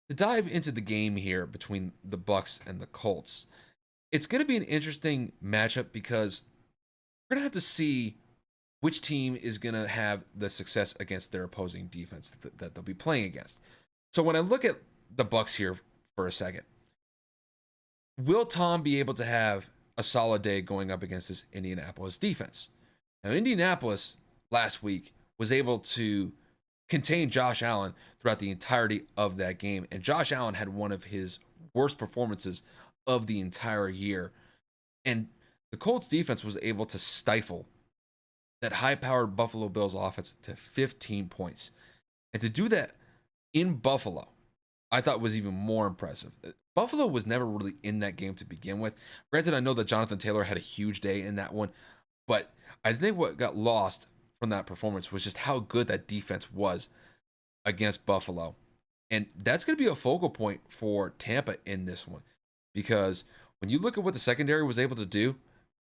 To dive into the game here between the Bucks and the Colts, it's going to be an interesting matchup because we're going to have to see which team is going to have the success against their opposing defense that they'll be playing against. So when I look at the Bucks here for a second, will Tom be able to have a solid day going up against this Indianapolis defense? Now, Indianapolis last week was able to contain Josh Allen throughout the entirety of that game, and Josh Allen had one of his worst performances of the entire year. And the Colts defense was able to stifle that high-powered Buffalo Bills offense to 15 points. And to do that in Buffalo, I thought was even more impressive. Buffalo was never really in that game to begin with. Granted, I know that Jonathan Taylor had a huge day in that one, but I think what got lost from that performance was just how good that defense was against Buffalo. And that's going to be a focal point for Tampa in this one because when you look at what the secondary was able to do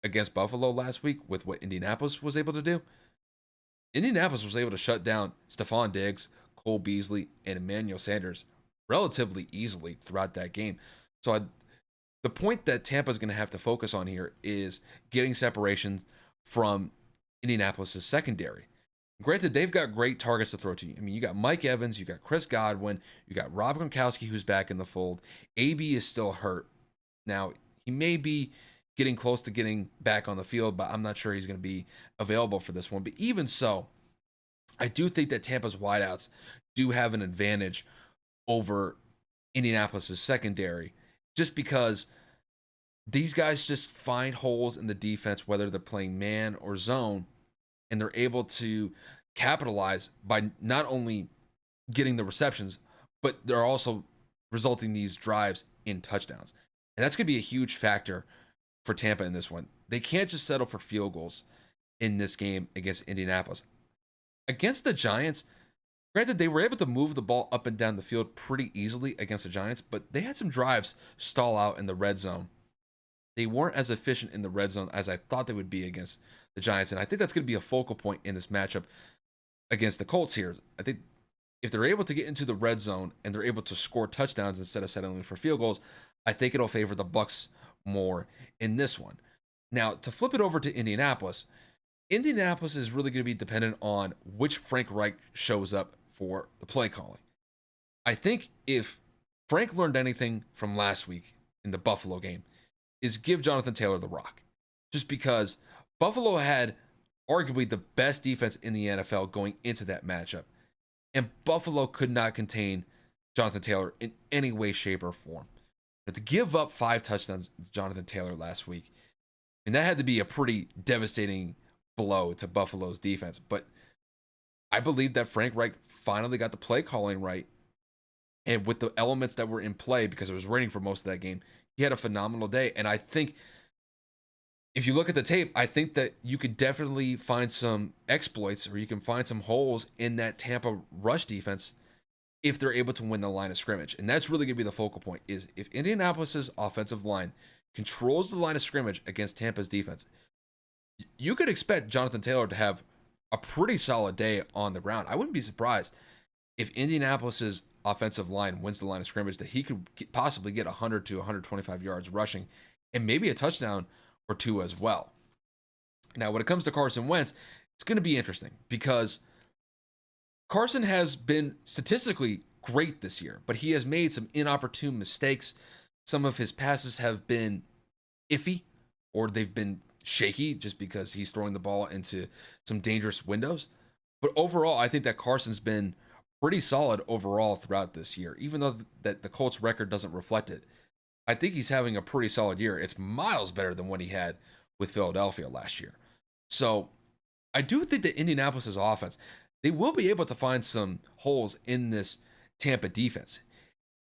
against Buffalo last week with what Indianapolis was able to do, Indianapolis was able to shut down Stephon Diggs, Cole Beasley, and Emmanuel Sanders relatively easily throughout that game. So the point that Tampa is going to have to focus on here is getting separation from Indianapolis' secondary. Granted, they've got great targets to throw to you. I mean, you got Mike Evans, you got Chris Godwin, you got Rob Gronkowski, who's back in the fold. AB is still hurt. Now, he may be getting close to getting back on the field, but I'm not sure he's going to be available for this one. But even so, I do think that Tampa's wideouts do have an advantage over Indianapolis' secondary just because these guys just find holes in the defense, whether they're playing man or zone, and they're able to capitalize by not only getting the receptions, but they're also resulting these drives in touchdowns. And that's going to be a huge factor for Tampa in this one. They can't just settle for field goals in this game against Indianapolis. Against the Giants, granted, they were able to move the ball up and down the field pretty easily against the Giants, but they had some drives stall out in the red zone. They weren't as efficient in the red zone as I thought they would be against the Giants. And I think that's going to be a focal point in this matchup against the Colts here. I think if they're able to get into the red zone and they're able to score touchdowns instead of settling for field goals, I think it'll favor the Bucks more in this one. Now, to flip it over to Indianapolis, Indianapolis is really going to be dependent on which Frank Reich shows up for the play calling. I think if Frank learned anything from last week in the Buffalo game, is give Jonathan Taylor the rock. Just because Buffalo had arguably the best defense in the NFL going into that matchup. And Buffalo could not contain Jonathan Taylor in any way, shape, or form. But to give up 5 touchdowns to Jonathan Taylor last week, and that had to be a pretty devastating blow to Buffalo's defense. But I believe that Frank Reich finally got the play calling right. And with the elements that were in play, because it was raining for most of that game, he had a phenomenal day. And I think if you look at the tape, I think that you could definitely find some exploits or you can find some holes in that Tampa rush defense if they're able to win the line of scrimmage. And that's really going to be the focal point is if Indianapolis's offensive line controls the line of scrimmage against Tampa's defense, you could expect Jonathan Taylor to have a pretty solid day on the ground. I wouldn't be surprised if Indianapolis's offensive line wins the line of scrimmage that he could possibly get 100 to 125 yards rushing and maybe a touchdown or 2 as well. Now, when it comes to Carson Wentz, it's going to be interesting because Carson has been statistically great this year, but he has made some inopportune mistakes. Some of his passes have been iffy or they've been shaky just because he's throwing the ball into some dangerous windows. But overall, I think that Carson's been pretty solid overall throughout this year, even though that the Colts record doesn't reflect it. I think he's having a pretty solid year. It's miles better than what he had with Philadelphia last year. So I do think that Indianapolis' offense, they will be able to find some holes in this Tampa defense.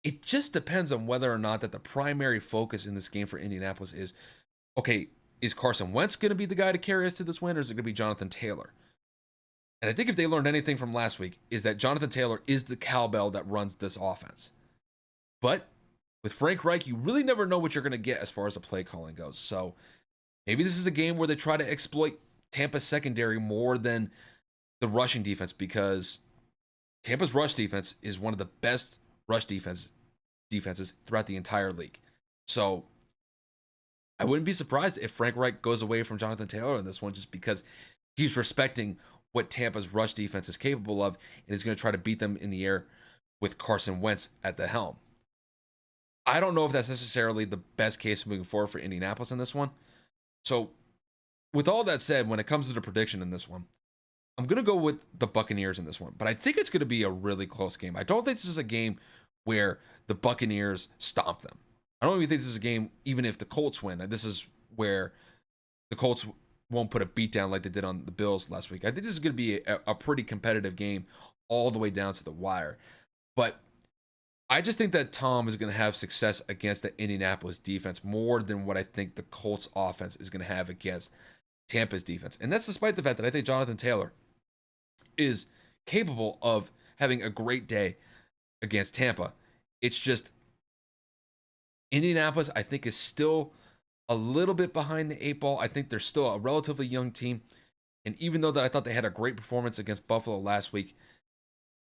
It just depends on whether or not that the primary focus in this game for Indianapolis is, okay, is Carson Wentz going to be the guy to carry us to this win, or is it going to be Jonathan Taylor? And I think if they learned anything from last week is that Jonathan Taylor is the cowbell that runs this offense. But with Frank Reich, you really never know what you're going to get as far as the play calling goes. So maybe this is a game where they try to exploit Tampa's secondary more than the rushing defense because Tampa's rush defense is one of the best rush defenses defenses throughout the entire league. So I wouldn't be surprised if Frank Reich goes away from Jonathan Taylor in this one, just because he's respecting what Tampa's rush defense is capable of and is going to try to beat them in the air with Carson Wentz at the helm. I don't know if that's necessarily the best case moving forward for Indianapolis in this one. So, with all that said, when it comes to the prediction in this one, I'm going to go with the Buccaneers in this one, but I think it's going to be a really close game. I don't think this is a game where the Buccaneers stomp them. I don't even think this is a game, even if the Colts win. This is where the Colts won't put a beat down like they did on the Bills last week. I think this is going to be a pretty competitive game all the way down to the wire. But I just think that Tom is going to have success against the Indianapolis defense more than what I think the Colts offense is going to have against Tampa's defense. And that's despite the fact that I think Jonathan Taylor is capable of having a great day against Tampa. It's just Indianapolis, I think, is still a little bit behind the 8 ball. I think they're still a relatively young team. And even though that I thought they had a great performance against Buffalo last week,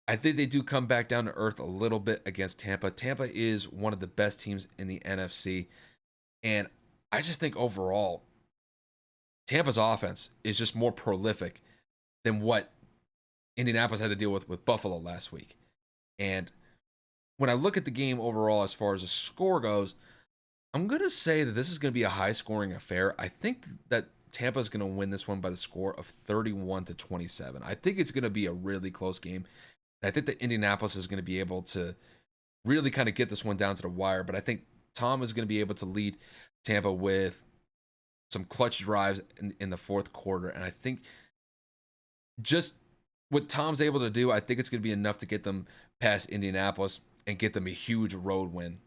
I think they do come back down to earth a little bit against Tampa. Tampa is one of the best teams in the NFC. And I just think overall, Tampa's offense is just more prolific than what Indianapolis had to deal with Buffalo last week. And when I look at the game overall, as far as the score goes, I'm going to say that this is going to be a high scoring affair. I think that Tampa is going to win this one by the score of 31-27. I think it's going to be a really close game. And I think that Indianapolis is going to be able to really kind of get this one down to the wire. But I think Tom is going to be able to lead Tampa with some clutch drives in the fourth quarter. And I think just what Tom's able to do, I think it's going to be enough to get them past Indianapolis and get them a huge road win